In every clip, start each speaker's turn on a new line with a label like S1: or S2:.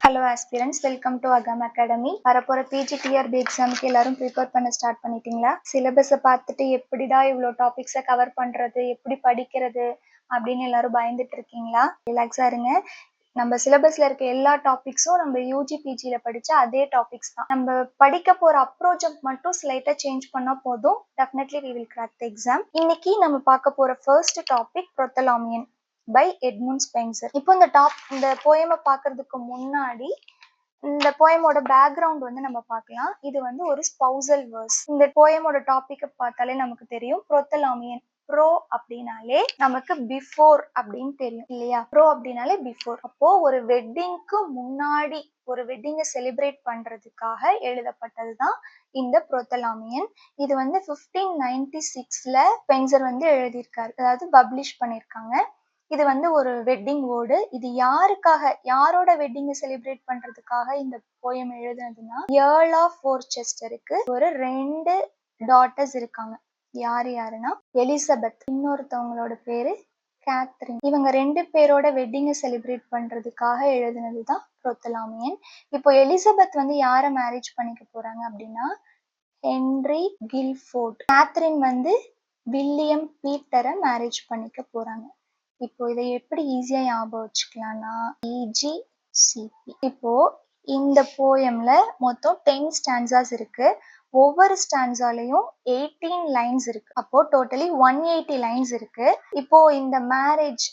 S1: Hello aspirants, welcome to அகம் academy. வரப்போற PGTRB எக்ஸாமுக்கு எல்லாரும் ப்ரிப்பேர் பண்ண ஸ்டார்ட் பண்ணிட்டீங்களா? சிலபஸை பார்த்துட்டு எப்படிடா இவ்வளோ டாபிக்ஸை கவர் பண்றது, எப்படி படிக்கிறது அப்படின்னு எல்லாரும் பயந்துட்டு இருக்கீங்களா? ரிலாக்ஸா இருங்க. நம்ம சிலபஸ்ல இருக்க எல்லா டாபிக்ஸும் நம்ம யூஜி பிஜியில படிச்ச அதே டாபிக்ஸ் தான். நம்ம படிக்க போற அப்ரோச் மட்டும் ஸ்லைட்டா சேஞ்ச் பண்ணா போதும். Definitely we will crack the exam. இன்னைக்கு நம்ம பார்க்க போற ஃபர்ஸ்ட் டாபிக் புரோத்தலாமியன் பை எட்மund ஸ்பென்சர். இப்போ இந்த போயமை பார்க்கறதுக்கு முன்னாடி இந்த போயமோட பேக்ரவுண்ட் வந்து நம்ம பார்க்கலாம். இது வந்து ஒரு ஸ்பௌசல் வேர்ஸ். இந்த போயமோட டாபிக்கை பார்த்தாலே நமக்கு தெரியும். புரோத்தலாமியன், ப்ரோ அப்படின்னாலே நமக்கு பிஃபோர் அப்படின்னு தெரியும் இல்லையா? ப்ரோ அப்படின்னாலே பிஃபோர். அப்போ ஒரு வெட்டிங்க்கு முன்னாடி, ஒரு வெட்டிங்கை செலிப்ரேட் பண்றதுக்காக எழுதப்பட்டதுதான் இந்த புரோத்தலாமியன். இது வந்து 1596ல ஸ்பென்சர் வந்து எழுதியிருக்காரு, அதாவது பப்ளிஷ் பண்ணியிருக்காங்க. இது வந்து ஒரு வெட்டிங் வேர்டு. இது யாரோட வெட்டிங்கை செலிப்ரேட் பண்றதுக்காக இந்த போயம் எழுதுனதுன்னா, ஏர்ல் ஆஃப் வொர்செஸ்டருக்கு ஒரு 2 டாட்டர்ஸ் இருக்காங்க. யாருன்னா எலிசபெத், இன்னொருத்தவங்களோட பேரு கேத்ரின். இவங்க 2 பேரோட வெட்டிங்கை செலிப்ரேட் பண்றதுக்காக எழுதுனதுதான் புரோத்தலாமியன். இப்போ எலிசபெத் வந்து யாரை மேரேஜ் பண்ணிக்க போறாங்க அப்படின்னா ஹென்ரி கில்ஃபோர்ட். கேத்ரின் வந்து வில்லியம் பீட்டரை மேரேஜ் பண்ணிக்க போறாங்க. இப்போ இதை எப்படி ஈஸியா ஞாபகம் வச்சுக்கலாம்னா EGCP. இப்போ இந்த போயம்ல மொத்தம் 10 ஸ்டான்சாஸ் இருக்கு. ஒவ்வொரு ஸ்டான்சாலையும் 18 லைன்ஸ் இருக்கு. அப்போ டோட்டலி 180 லைன்ஸ் இருக்கு. இப்போ இந்த மேரேஜ்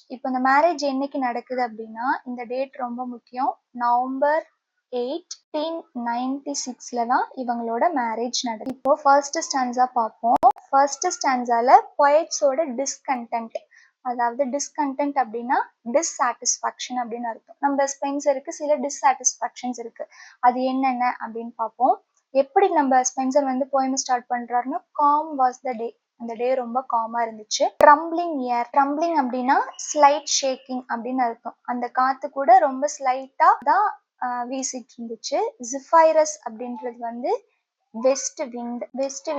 S1: என்னைக்கு நடக்குது அப்படின்னா, இந்த டேட் ரொம்ப முக்கியம். நவம்பர் 1896ல தான் இவங்களோட மேரேஜ் நடக்குது. இப்போ ஃபர்ஸ்ட் ஸ்டான்சா பார்ப்போம். ஃபர்ஸ்ட் ஸ்டான்சால பொயட்ஸோட டிஸ்கண்டென்ட், அதாவது டிஸ்கண்டென்ட் அப்படின்னா டிஸ்சாட்டிஸ்ஃபேக்ஷன் அப்படின்னு அர்த்தம். நம்ம ஸ்பென்சருக்கு சில டிஸ்சாட்டிஸ்ஃபேக்ஷன்ஸ் இருக்கு. அது என்னென்ன அப்படின்னு பார்ப்போம். எப்படி நம்ம ஸ்பென்சர் வந்து போயம் ஸ்டார்ட் பண்றாருன்னா, காம் வாஸ் த டே, அந்த டே ரொம்ப காமா இருந்துச்சு. ட்ரம்பிளிங் ஏர், ட்ரம்பிளிங் அப்படின்னா ஸ்லைட் ஷேக்கிங் அப்படின்னு அர்த்தம். அந்த காத்து கூட ரொம்ப ஸ்லைட்டா தான் வீசிட்டு இருந்துச்சு. ஜிஃபைரஸ் அப்படின்றது வந்து வெஸ்ட்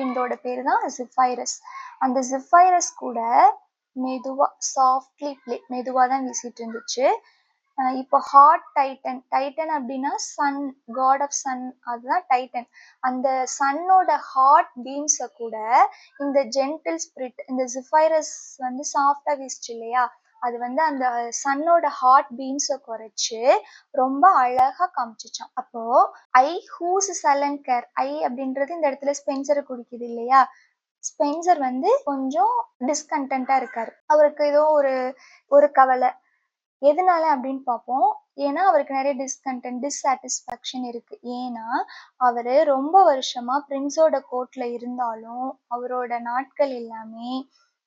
S1: விண்டோட பேரு தான் ஜிஃபைரஸ். அந்த ஜிஃபைரஸ் கூட மெதுவா தான் வீசிட்டு இருந்துச்சு. இப்போ ஹாட் டைட்டன் அப்படின்னா சன், காட் ஆஃப் சன், அதுதான் டைட்டன். அந்த சன்னோட ஹாட் பீம்ஸை கூட இந்த ஜென்டில் ஸ்பிரிட், இந்த ஜிஃபைரஸ் வந்து சாஃப்டா வீசுச்சு இல்லையா, அது வந்து அந்த சன்னோட ஹாட் பீம்ஸை குறைச்சு ரொம்ப அழகா காமிச்சிச்சான். அப்போ ஐ ஹூஸ் சலன் கேர், ஐ அப்படின்றது இந்த இடத்துல ஸ்பென்சரை குடிக்குது இல்லையா. ஸ்பென்சர் வந்து கொஞ்சம் டிஸ்கண்டென்ட்டா இருக்காரு. அவருக்கு ஏதோ ஒரு கவலை. எதனால அப்படின்னு பார்ப்போம். ஏன்னா அவருக்கு நிறைய டிஸ்சாட்டிஸ்ஃபேக்ஷன் இருக்கு. ஏன்னா அவரு ரொம்ப வருஷமா பிரின்ஸோட கோர்ட்ல இருந்தாலும் அவரோட நாட்கள் எல்லாமே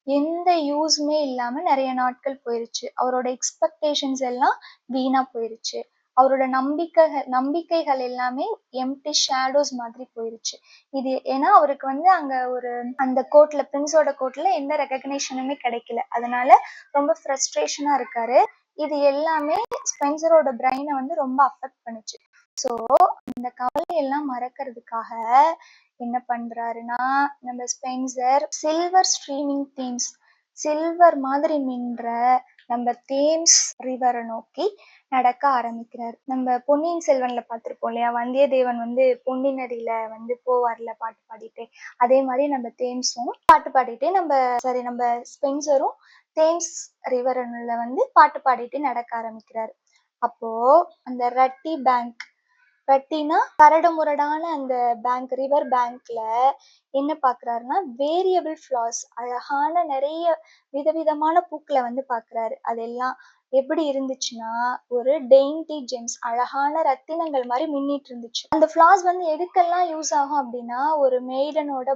S1: எந்த யூஸ்மே இல்லாம நிறைய நாட்கள் போயிருச்சு. அவரோட எக்ஸ்பெக்டேஷன்ஸ் எல்லாம் வீணா போயிருச்சு. அவரோட நம்பிக்கைகள் எல்லாமே எம்டி ஷேடோஸ் மாதிரி போயிருச்சு. இது ஏன்னா அவருக்கு வந்து அங்க அந்த கோர்ட்ல, பிரின்ஸோட கோர்ட்ல எந்த ரெகக்னேஷனுமே கிடைக்கல. அதனால ரொம்ப ஃப்ரஸ்ட்ரேஷனா இருக்காரு. இது எல்லாமே ஸ்பென்சரோட பிரெயினை வந்து ரொம்ப அஃபெக்ட் பண்ணுச்சு. ஸோ இந்த கவலையெல்லாம் மறக்கிறதுக்காக என்ன பண்றாருன்னா, நம்ம Spencer silver streaming Thames, silver மாதிரி மின்ற நம்ம தேம்ஸ் ரிவரை நோக்கி நடக்க ஆரம்பிக்கிறார். நம்ம பொன்னியின் செல்வன்ல பார்த்திருப்போம் இல்லையா, வந்தியத்தேவன் வந்து பொன்னி நதியில வந்து போவார்ல பாட்டு பாடிட்டே, அதே மாதிரி நம்ம தேம்ஸும் பாட்டு பாடிட்டே நம்ம ஸ்பென்சரும் தேம்ஸ் ரிவர்ல வந்து பாட்டு பாடிட்டு நடக்க ஆரம்பிக்கிறாரு. அப்போ அந்த ரட்டினா கரடு முரடான அந்த ரிவர் பேங்க்ல என்ன பாக்குறாருன்னா, வேரியபிள் ஃபிளார்ஸ், அழகான நிறைய விதவிதமான பூக்களை வந்து பாக்குறாரு. அதெல்லாம் எப்படி இருந்துச்சுன்னா, ஒரு டெயின்டி ஜெம்ஸ், அழகான ரத்தினங்கள் மாதிரி மின்னிட்டு இருந்துச்சு. அந்த ஃபிளார்ஸ் வந்து எதுக்கெல்லாம் யூஸ் ஆகும் அப்படின்னா, ஒரு மெய்டனோட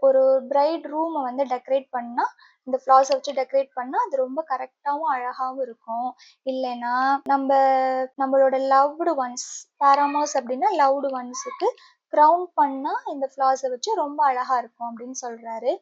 S1: ஒரு பிரைட் ரூமை வந்து டெக்கரேட் பண்ணா, இந்த ஃபிளார்ஸை வச்சு டெக்கரேட் பண்ணா அது ரொம்ப கரெக்டாகவும் அழகாகவும் இருக்கும். இல்லைன்னா நம்மளோட லவ்டு ஒன்ஸ், பாராமோஸ் அப்படின்னா லவ்டு ஒன்ஸுக்கு க்ரௌன் பண்ணா இந்த ஃபிளார்ஸை வச்சு ரொம்ப அழகா இருக்கும் அப்படின்னு சொல்றாரு.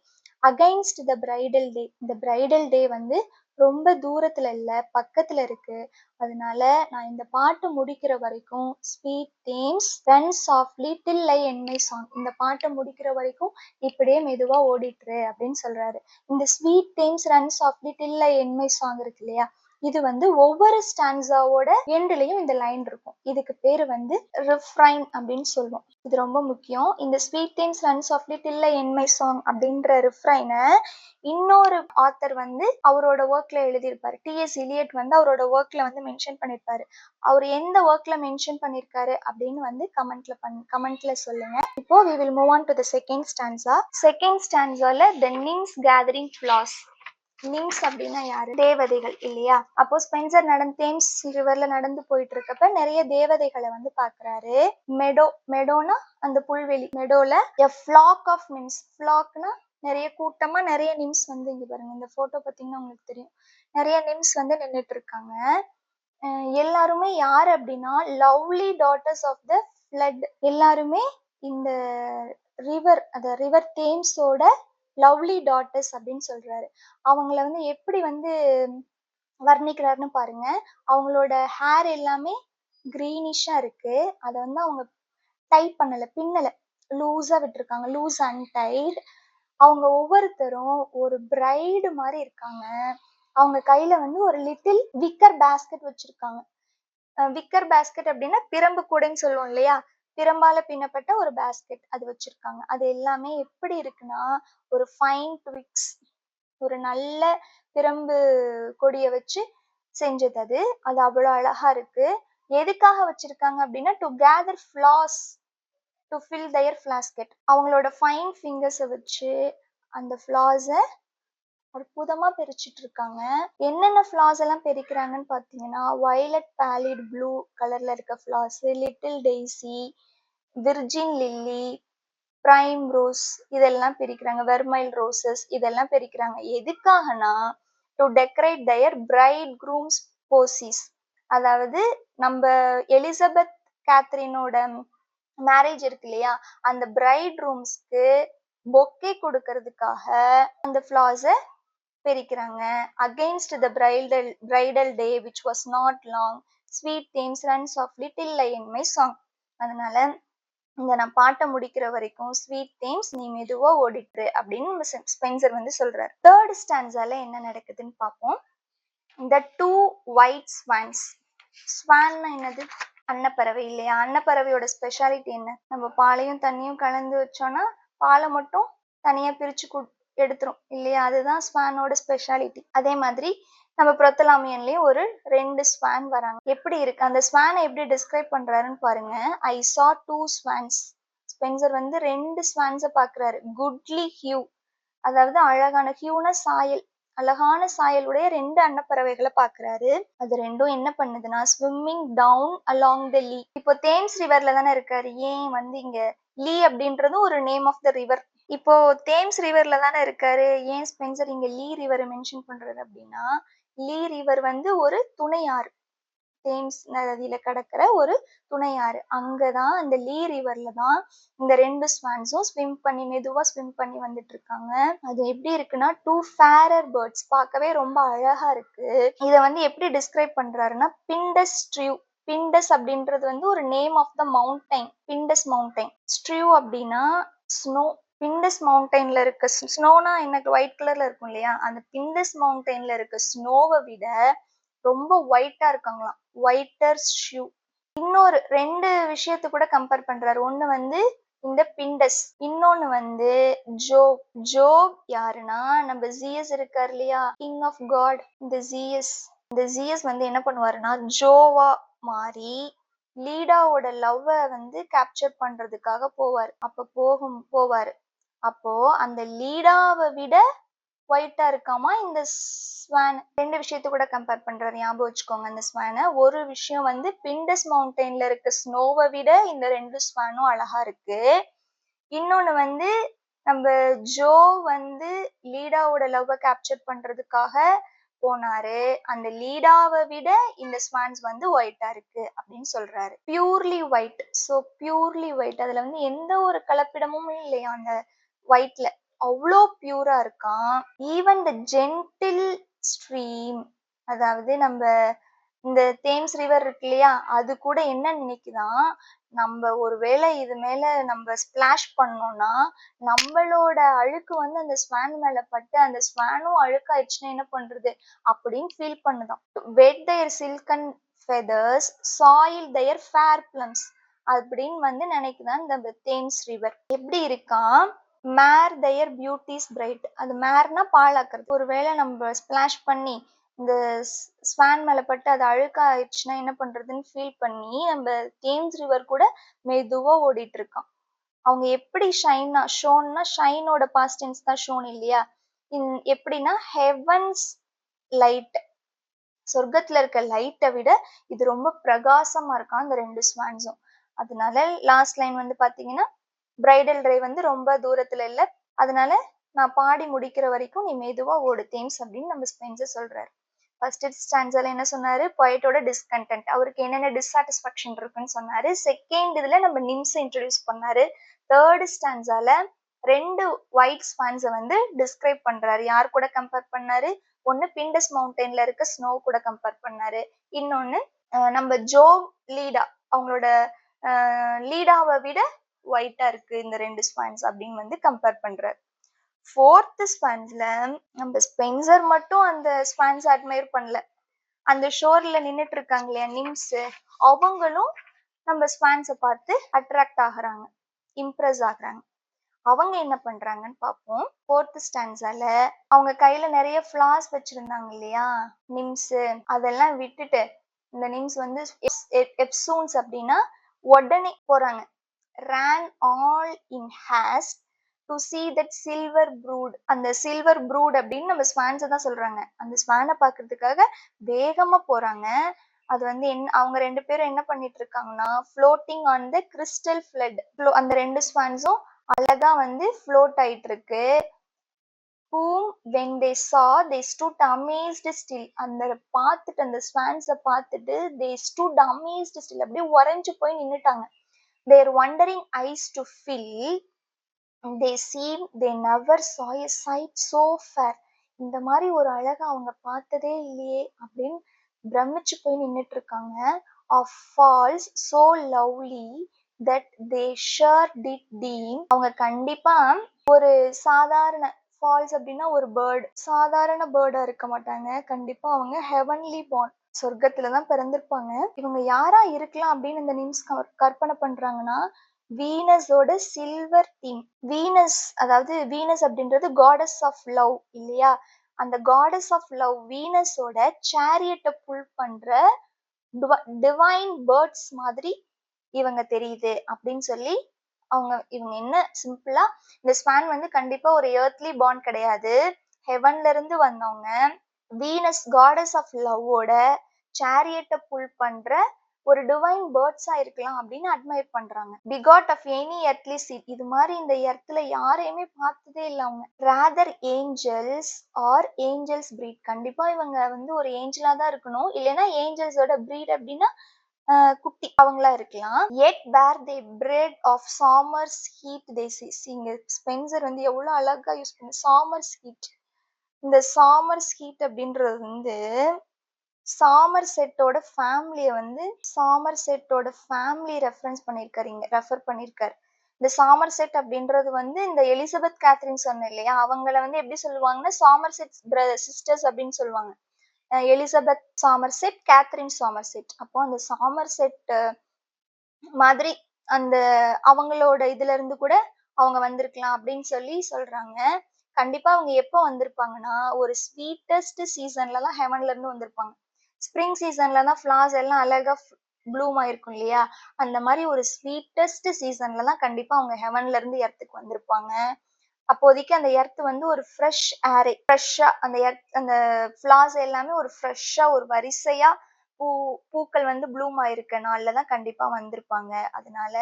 S1: அகைன்ஸ்ட் த பிரைடல் டே, இந்த பிரைடல் டே வந்து ரொம்ப தூரத்துல இல்ல, பக்கத்துல இருக்கு. அதனால நான் இந்த பாட்டு முடிக்கிற வரைக்கும் sweet Thames run softly till I end my song, இந்த பாட்டை முடிக்கிற வரைக்கும் இப்படியே மெதுவா ஓடிட்டுரு அப்படின்னு சொல்றாரு. இந்த sweet Thames run softly till I end my song இருக்கு இல்லையா, இது வந்து ஒவ்வொரு ஸ்டான்ஸாவோட எண்ட்லயும் இந்த லைன் இருக்கும். இதுக்கு பேரு வந்து ரிஃப்ரைன் அப்படின்னு சொல்லுவோம். இது ரொம்ப முக்கியம். இந்த sweet Thames run softly till I end my song அப்படின்ற ரிஃப்ரைனை இன்னொரு ஆத்தர் வந்து அவரோட ஒர்க்ல எழுதியிருப்பாரு. டிஎஸ் இலியட் வந்து அவரோட ஒர்க்ல வந்து மென்ஷன் பண்ணிருப்பாரு. அவர் எந்த ஒர்க்ல மென்ஷன் பண்ணிருக்காரு அப்படின்னு வந்து கமெண்ட்ல சொல்லுங்க. இப்போ we will move on to the second stanza. Second ஸ்டான்ஸால the nymphs gathering flowers. Nymphs அப்படின்னா யாரு? தேவதைகள் இல்லையா? அப்போ ஸ்பென்சர் தேம்ஸ் ரிவர்ல நடந்து போயிட்டு இருக்கப்ப நிறைய தேவதைகளை வந்து பாக்குறாரு. மெடோனா அந்த புல்வெளி, மெடோல a flock of nymphs. flockனா நிறைய கூட்டமா நிறைய நிம்ஸ் வந்து இங்க பாருங்க, இந்த போட்டோ பாத்தீங்கன்னா உங்களுக்கு தெரியும், நிறைய நிம்ஸ் வந்து நின்றுட்டு இருக்காங்க. எல்லாருமே யாரு அப்படின்னா lovely daughters of the flood. எல்லாருமே இந்த ரிவர் தேம்ஸோட லவ்லி டாட்டர்ஸ் அப்படின்னு சொல்றாரு. அவங்கள வந்து எப்படி வந்து வர்ணிக்கிறாருன்னு பாருங்க. அவங்களோட ஹேர் எல்லாமே கிரீனிஷா இருக்கு. அதை வந்து அவங்க டைப் பண்ணல, பின்னல, லூஸா விட்டுருக்காங்க, லூஸ் அன்டைட். அவங்க ஒவ்வொருத்தரும் ஒரு பிரைடு மாதிரி இருக்காங்க. அவங்க கையில வந்து ஒரு லிட்டில் விக்கர் பேஸ்கெட் வச்சிருக்காங்க. விக்கர் பேஸ்கெட் அப்படின்னா பிரம்பு கூடைன்னு சொல்லுவோம் இல்லையா, பிரம்பால பின்னப்பட்ட ஒரு பேஸ்கெட் அது வச்சிருக்காங்க. அது எல்லாமே எப்படி இருக்குன்னா ஒரு ஃபைன் ட்விக்ஸ், ஒரு நல்ல பிரம்பு கொடியை வச்சு செஞ்சது. அது அவ்வளோ அழகா இருக்கு. எதுக்காக வச்சிருக்காங்க அப்படின்னா to gather flowers to fill their flasket. அவங்களோட ஃபைன் ஃபிங்கர்ஸை வச்சு அந்த ஃப்ளாஸை அற்புதமா பிரிச்சுட்டு இருக்காங்க. என்னென்ன ஃப்ளார்ஸ் எல்லாம் பிரிக்கிறாங்கன்னு பாத்தீங்கன்னா வயலட் பேலிட் ப்ளூ கலர்ல இருக்க flowers, little daisy, virgin lily, primrose இதெல்லாம் பிரிக்கிறாங்க, வெர்மைல் ரோசஸ் இதெல்லாம் பிரிக்கிறாங்க. எதுக்காகனா to decorate their bridegroom's posies. அதாவது நம்ம எலிசபெத் கேத்ரினோட மேரேஜ் இருக்கு இல்லையா, அந்த பிரைட் ரூம்ஸ்க்கு பொக்கே கொடுக்கறதுக்காக அந்த ஃப்ளார்ஸை பிரிக்கிறாங்க. Against the bridal day which was not long, sweet Thames run softly till I end my song. அதனால இந்த நான் பாட்டை முடிக்கிற வரைக்கும் ஸ்வீட் தேம்ஸ் நீ மெதுவா ஓடிட்டு அப்படின்னு ஸ்பென்சர் வந்து சொல்றாரு. தேர்ட் ஸ்டான்ஸால என்ன நடக்குதுன்னு பார்ப்போம். இந்த டூ ஒயிட் ஸ்வான்ஸ். ஸ்வான்னா என்னது? அன்னப்பறவை இல்லையா? அன்னப்பறவையோட ஸ்பெஷாலிட்டி என்ன? நம்ம பாலையும் தண்ணியும் கலந்து வச்சோம்னா பாலை மட்டும் தனியா பிரிச்சு எடுத்துரும் இல்லையா, அதுதான் ஸ்வானோட ஸ்பெஷாலிட்டி. அதே மாதிரி நம்ம புரொத்தலாமியன்லயும் ஒரு 2 ஸ்வான் வராங்க. எப்படி இருக்கு அந்த ஸ்வானை எப்படி டிஸ்கிரைப் பண்றாருன்னு பாருங்க. ஐ saw 2 swans. ஸ்பென்சர் வந்து 2 ஸ்வான்ஸை பாக்குறாரு. குட்லி ஹியூ, அதாவது அழகான, ஹியூனா சாயல், அழகான சாயலுடைய 2 அன்னப்பறவைகளை பாக்குறாரு. அது ரெண்டும் என்ன பண்ணுதுன்னா ஸ்விம்மிங் டவுன் அலாங் த லீ. இப்போ தேம்ஸ் ரிவர்ல தானே இருக்காரு, ஏன் வந்து இங்க லீ அப்படின்றது ஒரு நேம் ஆஃப் த ரிவர். இப்போ தேம்ஸ் ரிவர்ல தானே இருக்காரு, ஏன் ஸ்பென்சர் இங்க லீ ரிவரை மென்ஷன் பண்றது அப்படின்னா லீ ரிவர் வந்து ஒரு துணையாறு, தேம்ஸ் நதியில கடக்கிற ஒரு துணையாறு. அங்கதான் அந்த லீ ரிவர்ல தான் இந்த 2 ஸ்வான்ஸும் மெதுவா ஸ்விம் பண்ணி வந்துட்டு இருக்காங்க. அது எப்படி இருக்குன்னா 2 ஃபேரர் பேர்ட்ஸ், பார்க்கவே ரொம்ப அழகா இருக்கு. இதை வந்து எப்படி டிஸ்கிரைப் பண்றாருன்னா பிண்டஸ் ட்ரியூ. பிண்டஸ் அப்படின்றது வந்து ஒரு name of the mountain, Pindus mountain. Strew அப்படின்னா ஸ்னோ. பிண்டஸ் மவுண்டைன்ல இருக்க ஸ்னோனா எனக்கு ஒயிட் கலர்ல இருக்கும் இல்லையா, அந்த பிண்டஸ் மவுண்டைன்ல இருக்க ஸ்னோவை விட ரொம்ப ஒயிட்டா இருக்காங்களாம், ஒயிட்டர் ஷூ. இன்னொரு 2 விஷயத்தை கூட கம்பேர் பண்றாரு. ஒண்ணு வந்து இந்த பிண்டஸ், இன்னொன்னு வந்து ஜோப். ஜோப் யாருன்னா நம்ம ஜியஸ் இருக்காரு இல்லையா, கிங் ஆஃப் காட். இந்த ஜியஸ் வந்து என்ன பண்ணுவாருன்னா ஜோவா மாறி லீடாவோட லவ்வை வந்து கேப்சர் பண்றதுக்காக போவார். போவாரு. அப்போ அந்த லீடாவை விட ஒயிட்டா இருக்காமா இந்த ஸ்வான். 2 விஷயத்தை கூட கம்பேர் பண்றாரு, ஞாபகம் வச்சுக்கோங்க அந்த ஸ்வானை. ஒரு விஷயம் வந்து பிண்டஸ் மவுண்டைன்ல இருக்க ஸ்னோவை விட இந்த 2 ஸ்வானும் அழகா இருக்கு. இன்னொன்னு வந்து நம்ம ஜோ வந்து லீடாவோட லவ்வை கேப்சர் பண்றதுக்காக போனாரு, அந்த லீடாவை விட இந்த ஸ்வான்ஸ் வந்து ஒயிட்டா இருக்கு அப்படின்னு சொல்றாரு. Purely white. So purely white, அதுல வந்து எந்த ஒரு கலப்பிடமும் இல்லையா அந்த ஒயிட்ல, அவ்வளோ பியூரா இருக்கான். ஈவன் த ஜென்டில் ஸ்ட்ரீம், அதாவது நம்ம இந்த தேம்ஸ் ரிவர் இருக்கு இல்லையா, அது கூட என்ன நினைக்குதான் நம்ம ஒருவேளை இது மேல நம்ம ஸ்பிளாஷ் பண்ணோம்னா நம்மளோட அழுக்கு வந்து அந்த ஸ்வான் மேல பட்டு அந்த ஸ்வானும் அழுக்காயிடுச்சுன்னா என்ன பண்றது அப்படின்னு ஃபீல் பண்ணுதாம். Wet their silken feathers soil their fair plums அப்படின்னு வந்து நினைக்குதான் இந்த தேம்ஸ் ரிவர். எப்படி இருக்கான், மேர் their beauties bright. அது மேர்னா பாழாக்குறது. ஒருவேளை நம்ம ஸ்பிளாஷ் பண்ணி இந்த ஸ்வான் மேல பட்டு அது அழுக்கா ஆயிடுச்சுன்னா என்ன பண்றதுன்னு ஃபீல் பண்ணி நம்ம தேம்ஸ் ரிவர் கூட மெதுவா ஓடிட்டு இருக்கான். அவங்க எப்படி ஷோன்னா ஷைனோட பாஸ்ட் டென்ஸ் தான் ஷோன் இல்லையா. எப்படின்னா ஹெவன்ஸ் லைட், சொர்க்கத்துல இருக்க லைட்டை விட இது ரொம்ப பிரகாசமா இருக்கான் அந்த ரெண்டு ஸ்வான்ஸும். அதனால லாஸ்ட் லைன் வந்து பாத்தீங்கன்னா பிரைடல் டே வந்து ரொம்ப தூரத்துல இல்ல, அதனால நான் பாடி முடிக்கிற வரைக்கும் நீ மெதுவா ஓடு தேம்ஸ் அப்படின்னு நம்ம ஸ்பென்சர் சொல்றாரு. ஃபர்ஸ்ட் ஸ்டான்ஸால என்ன சொன்னாரு, பொயட்டோட டிஸ்கண்டென்ட், அவருக்கு என்னென்ன டிஸ்சாட்டிஸ்ஃபேக்ஷன் இருக்குன்னு சொன்னாரு. செகண்ட் இதுல நம்ம நிம்ஸ் இன்ட்ரடியூஸ் பண்ணாரு. தேர்ட் ஸ்டான்ஸால ரெண்டு ஒயிட் ஸ்பான்ஸை வந்து டிஸ்கிரைப் பண்றாரு. யார் கூட கம்பேர் பண்ணாரு, ஒன்னு பிண்டஸ் மவுண்டன்ல இருக்க ஸ்னோ கூட கம்பேர் பண்ணாரு, இன்னொன்னு நம்ம ஜோ லீடா அவங்களோட லீடாவை விட ஒயிட்டா இருக்கு இந்த ரெண்டு ஸ்பான்ஸ் அப்படின்னு வந்து கம்பேர் பண்றாரு. ஃபோர்த் ஸ்பான்ஸ்ல நம்ம ஸ்பென்சர் மட்டும் அந்த ஸ்பான்ஸ் அட்மையர் பண்ணல, அந்த ஷோர்ல நின்னுட்டு இருக்காங்க இல்லையா நிம்ஸ், அவங்களும் நம்ம ஸ்பான்ஸை பார்த்து அட்ராக்ட் ஆகுறாங்க, இம்ப்ரெஸ் ஆகுறாங்க. அவங்க என்ன பண்றாங்கன்னு பார்ப்போம். ஃபோர்த் ஸ்டான்ஸால அவங்க கையில நிறைய ஃபிளார்ஸ் வச்சிருந்தாங்க இல்லையா நிம்ஸ், அதெல்லாம் விட்டுட்டு இந்த நிம்ஸ் வந்து எப்சூன்ஸ் அப்படின்னா உடனே போறாங்க. ran all in haste to see that silver brood. அந்த சில்வர் ப்ரூட் அப்படின்னு நம்ம ஸ்வான்ஸை தான் சொல்றாங்க. அந்த ஸ்வானை பார்க்கறதுக்காக வேகமா போறாங்க. அது வந்து அவங்க ரெண்டு பேரும் என்ன பண்ணிட்டு இருக்காங்கன்னா floating on the crystal flood. அந்த ரெண்டு ஸ்வான்ஸும் அழகா வந்து ஃப்ளோட் ஆயிட்டு இருக்கு. whom when they saw they stood amazed still. அந்த பார்த்துட்டு அந்த ஸ்வான்ஸை பார்த்துட்டு they stood amazed still, அப்படியே உறைஞ்சு போய் நின்னுட்டாங்க. their wondering eyes to fill, they seem they never saw a sight so fair. இந்த மாதிரி ஒரு அழகை அவங்க பார்த்ததே இல்லையே அப்படின்னு பிரமிச்சு போய் நின்னுட்டு இருக்காங்க. of falls so lovely that they sure did deem. அவங்க கண்டிப்பா ஒரு சாதாரண ஃபால்ஸ் அப்படின்னா ஒரு பேர்ட், சாதாரண பேர்டா இருக்க மாட்டாங்க. கண்டிப்பா அவங்க ஹெவன்லி பார்ன், சொர்க்கத்துலதான் பிறந்திருப்பாங்க. இவங்க யாரா இருக்கலாம் அப்படின்னு இந்த நிம்ஸ் கற்பனை பண்றாங்கன்னா வீனஸோட சில்வர் தீம். வீனஸ், அதாவது வீனஸ் அப்படின்றது காடஸ் ஆஃப் லவ் இல்லையா, அந்த காடஸ் ஆஃப் லவ் வீனஸோட சேரியட்டை புல் பண்ற டிவைன் பேர்ட்ஸ் மாதிரி இவங்க தெரியுது அப்படின்னு சொல்லி இவங்க என்ன சிம்பிளா இந்த ஸ்வான் வந்து கண்டிப்பா ஒரு எர்த்லி பாண்ட் கிடையாது, ஹெவன்ல இருந்து வந்தவங்க வீனஸ் காடஸ் ஆஃப் லவ்வோட சேரியட்டை புல் பண்ற ஒரு டிவைன் பேர்ட்ஸா இருக்கலாம் அப்படின்னு அட்மையர் பண்றாங்க. Begot of any earthly seed, இது மாதிரி இந்த எர்த்ல யாரையுமே பார்த்ததே இல்லை அவங்க. Rather angels or angels breed, கண்டிப்பா இவங்க வந்து ஒரு ஏஞ்சலா தான் இருக்கணும், இல்லைன்னா ஏஞ்சல்ஸோட பிரீட் அப்படின்னா குட்டி அவங்களா இருக்கலாம். yet where they bred of summer's heat they see. இங்க ஸ்பென்சர் வந்து எவ்வளவு அழகா யூஸ் பண்ண சாமர்ஸ் ஹீட். இந்த சாமர்ஸ் ஹீட் அப்படின்றது வந்து சாமர் செட்டோட ஃபேமிலியை வந்து சாமர் செட்டோட ஃபேமிலி ரெஃபர் பண்ணியிருக்காரு. இந்த சாமர் செட் அப்படின்றது வந்து இந்த எலிசபெத் கேத்ரின் சொன்ன இல்லையா, அவங்கள வந்து எப்படி சொல்லுவாங்கன்னா சாமர் செட் சிஸ்டர்ஸ் அப்படின்னு சொல்லுவாங்க. Elizabeth Somerset, Catherine Somerset. அப்போ அந்த சாமர்செட் மாதிரி அந்த அவங்களோட இதுல இருந்து கூட அவங்க வந்திருக்கலாம் அப்படின்னு சொல்லி சொல்றாங்க. கண்டிப்பா அவங்க எப்போ வந்திருப்பாங்கன்னா ஒரு ஸ்வீட்டஸ்ட் சீசன்ல தான் ஹெவன்ல இருந்து வந்திருப்பாங்க. ஸ்ப்ரிங் சீசன்ல தான் ஃபிளார்ஸ் எல்லாம் அழகா ப்ளூம் ஆயிருக்கும் இல்லையா, அந்த மாதிரி ஒரு ஸ்வீட்டஸ்ட் சீசன்ல தான் கண்டிப்பா அவங்க ஹெவன்ல இருந்து எர்த்துக்கு வந்திருப்பாங்க. அப்போதைக்கு அந்த எர்த் வந்து ஒரு ஃப்ரெஷ் ஏரே, ஃப்ரெஷ்ஷா அந்த ஃபிளார்ஸ் எல்லாமே ஒரு ஃப்ரெஷ்ஷா ஒரு வரிசையா பூக்கள் வந்து ப்ளூம் ஆயிருக்க நாள்ல தான் கண்டிப்பா வந்திருப்பாங்க. அதனால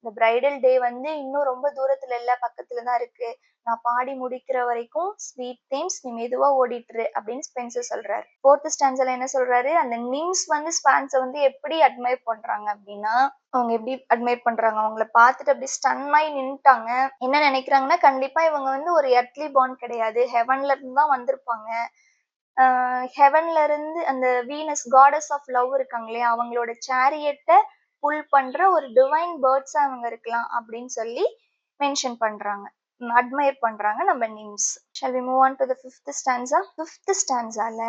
S1: இந்த பிரைடல் டே வந்து இன்னும் ரொம்ப தூரத்துல இல்ல, பக்கத்துலதான் இருக்கு. நான் பாடி முடிக்கிற வரைக்கும் ஸ்வீட் தேம்ஸ் நீ மெதுவா ஓடிட்டுரு அப்படின்னு ஸ்பென்சர் சொல்றாரு. ஃபோர்த் ஸ்டான்ஸ்ல என்ன சொல்றாரு, அந்த நிம்ஸ் வந்து ஸ்பான்ஸை வந்து எப்படி அட்மையர் பண்றாங்க அப்படின்னா, அவங்க எப்படி அட்மையர் பண்றாங்க, அவங்கள பார்த்துட்டு அப்படி ஸ்டன்னாய் நின்னுட்டாங்க. என்ன நினைக்கிறாங்கன்னா கண்டிப்பா இவங்க வந்து ஒரு எர்த்லி பாண்ட் கிடையாது, ஹெவன்ல இருந்து தான் வந்திருப்பாங்க. ஹெவன்ல இருந்து அந்த வீனஸ் காடஸ் ஆஃப் லவ் இருக்காங்க இல்லையா, அவங்களோட சேரியட்டை புல் பண்ற ஒரு டிவைன் பேர்ட்ஸா அவங்க இருக்கலாம் அப்படின்னு சொல்லி மென்ஷன் பண்றாங்க, அட்மையர் பண்றாங்க நம்ம நிம்ஸ். Shall we move on to the fifth stanza? Fifth stanzaல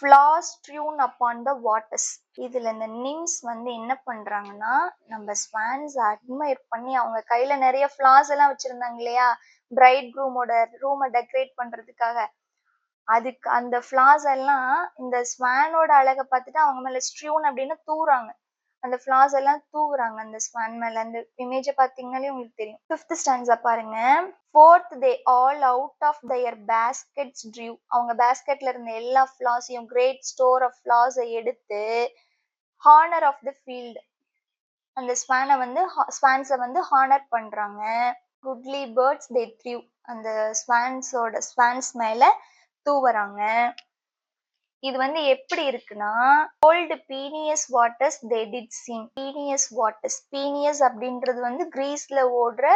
S1: flowers strewn upon the waters. இதுல இந்த நிம்ஸ் வந்து என்ன பண்றாங்கன்னா நம்ம ஸ்வான்ஸ் அட்மையர் பண்ணி அவங்க கையில நிறைய ஃபிளார்ஸ் எல்லாம் வச்சிருந்தாங்க இல்லையா, பிரைட் க்ரூமோட ரூமை டெக்கரேட் பண்றதுக்காக, அதுக்கு அந்த ஃபிளார்ஸ் எல்லாம் இந்த ஸ்வானோட அழகை பார்த்துட்டு அவங்க மேல ஸ்ட்ரியூன் அப்படின்னு தூறாங்க, அந்த ஃபிளார்ஸ் எல்லாம் தூவுறாங்க அந்த ஸ்வான் மேல. அந்த இமேஜை பார்த்தீங்கன்னாலே உங்களுக்கு தெரியும். ஃபிஃப்த் ஸ்டான்ஸா பாருங்க. Forth they all out of their baskets threw. அவங்க பேஸ்கெட்ல இருந்த எல்லா ஃபிளார்ஸையும், கிரேட் ஸ்டோர் ஆஃப் ஃபிளார்ஸை எடுத்து ஹானர் ஆஃப் த ஃபீல்டு, அந்த ஸ்வான்ஸை வந்து ஹானர் பண்றாங்க. குட்லி பேர்ட்ஸ் தே த்ரியூ, அந்த ஸ்வான்ஸ் மேல தூவறாங்க. இது வந்து எப்படி இருக்குன்னா, old Peneus waters they did seem. Peneus waters, Peneus அப்படின்றது வந்து கிரீஸ்ல ஓடுற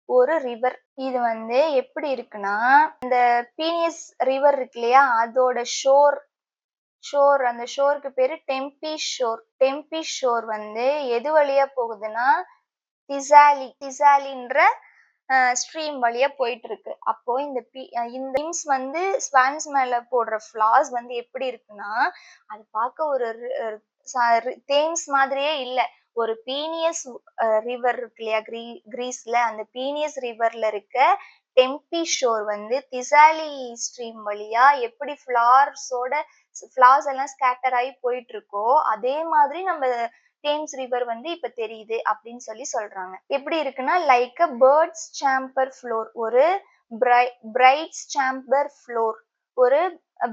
S1: ஒரு ரிவர். இது வந்து எப்படி இருக்குன்னா, இந்த பீனியஸ் ரிவர் இருக்கு இல்லையா, அதோட ஷோர் அந்த ஷோருக்கு பேரு டெம்பிஸ் ஷோர். டெம்பிஸ் ஷோர் வந்து எது வழியா போகுதுன்னா திசாலின்ற ஸ்ட்ரீம் வழியா போயிட்டு இருக்கு. அப்போ இந்த நிம்ஸ் வந்து ஸ்வான்ஸ் மேல போடுற ஃபிளார்ஸ் வந்து எப்படி இருக்குன்னா, அது பார்க்க ஒரு தேம்ஸ் மாதிரியே இல்ல, ஒரு பீனியஸ் ரிவர் இருக்கு இல்லையா கிரீஸ்ல, அந்த பீனியஸ் ரிவர்ல இருக்க டெம்பி ஷோர் வந்து திசாலி ஸ்ட்ரீம் வழியா எப்படி ஃபிளார்ஸ் எல்லாம் ஸ்கேட்டர் ஆகி போயிட்டு இருக்கோ, அதே மாதிரி நம்ம தேம்ஸ் ரிவர் வந்து இப்ப தெரியுது அப்படின்னு சொல்லி சொல்றாங்க. எப்படி இருக்குன்னா, லைக் அ பேர்ட்ஸ் சாம்பர் ஃப்ளோர், ஒரு பிரைட்ஸ் சாம்பர் ஃப்ளோர், ஒரு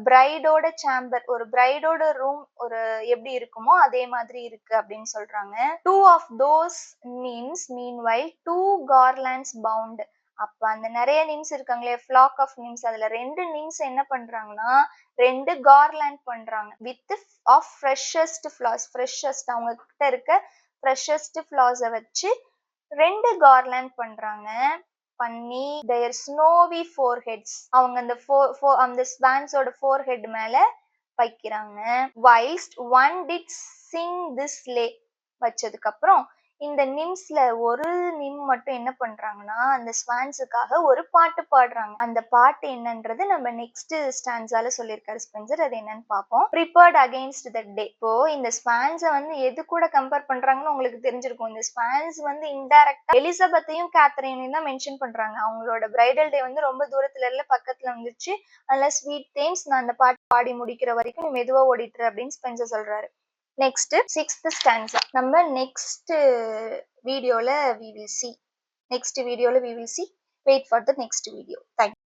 S1: பிரைடோட சாம்பர், ஒரு பிரைடோட ரூம் ஒரு எப்படி இருக்குமோ அதே மாதிரி இருக்கு அப்படின்னு சொல்றாங்க. Two of those nymphs meanwhile two garlands bound. அப்ப அந்த நிறைய நிம்ஸ் இருக்காங்களே, ஃபிளாக் ஆஃப் நிம்ஸ், அதுல 2 நிம்ஸ் என்ன பண்றாங்கன்னா 2 கார்லாண்ட் பண்றாங்க வித் ஆஃப் ஃப்ரெஷஸ்ட் ஃபிளார்ஸ். ஃப்ரெஷஸ்ட், அவங்க கிட்ட இருக்க ஃப்ரெஷஸ்ட் ஃபிளார்ஸை வச்சு 2 கார்லாண்ட் பண்றாங்க. பண்ணி their snowy foreheads, அவங்க அந்த ஸ்வான்ஸோட ஃபோர்ஹெட் மேல வைக்கிறாங்க. whilst one did sing this lay, வச்சதுக்கு அப்புறம் இந்த நிம்ஸ்ல ஒரு நிம் மட்டும் என்ன பண்றாங்கன்னா அந்த ஸ்வான்ஸுக்காக ஒரு பாட்டு பாடுறாங்க. அந்த பாட்டு என்னன்றது நம்ம நெக்ஸ்ட் ஸ்டான்ஸால சொல்லியிருக்காரு ஸ்பென்சர், அது என்னன்னு பார்ப்போம். ப்ரிப்பேர்ட் அகைன்ஸ்ட் த டே. இப்போ இந்த ஸ்வான்ஸை வந்து எது கூட கம்பேர் பண்றாங்கன்னு உங்களுக்கு தெரிஞ்சிருக்கும். இந்த ஸ்வான்ஸ் வந்து இன்டைரக்டா எலிசபெத்தையும் கேத்தரினையும் தான் மென்ஷன் பண்றாங்க. அவங்களோட பிரைடல் டே வந்து ரொம்ப தூரத்துல இல்ல, பக்கத்துல வந்துச்சு, அதனால ஸ்வீட் தேம்ஸ், நான் அந்த பாட்டு பாடி முடிக்கிற வரைக்கும் நீ மெதுவா ஓடிட்டுரு அப்படின்னு ஸ்பென்சர் சொல்றாரு. நெக்ஸ்ட் 6th ஸ்டான்ஸா நம்ம நெக்ஸ்ட் வீடியோல we will see. Wait for the next video. Thank you.